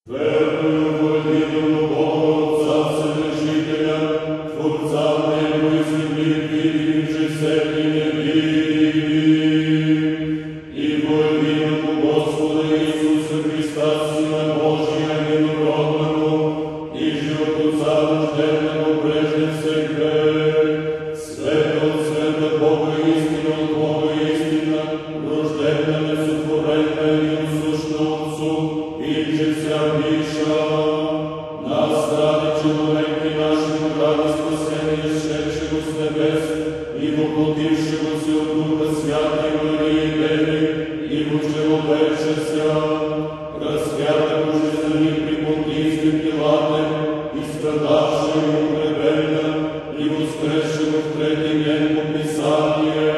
Верую в единого Бога, Отца Вседержителя, Творца неба и земли, видимых же всех и невидимых, и во единого Господа Иисуса Христа, Сына Божия, единородного, и же от Отца рожденного прежде всех век, света от света Бога истина, от Бога истина, рожденна, несотворенна и усущна Отцу, и че вся биша, нас ради человеки нашему ради спасения, шедшего с небес, и воплотившего се от Духа Святой Марии Деви, и вочеловечеся, разпята Боже за них при Понтийским Пилате, и страдавшего и погребена, и воскресшего в третий день по Писание,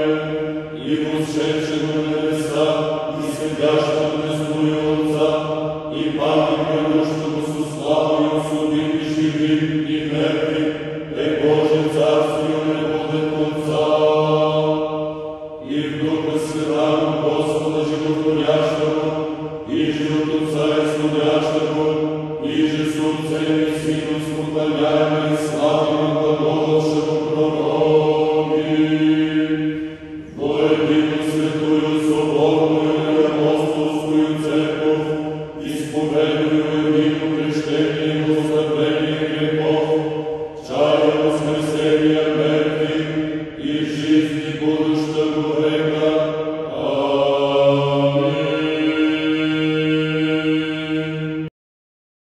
и восшедшего на небеса, и седящего на десную Отца, и памятником со славою судить и живи и мертви, Боже царствие не будет конца. И в Духа Святаго Господа животворящего, и живот Отца исходящего, и же с Отцем и Сином споклоняемо и славимо глаголавшего пророки.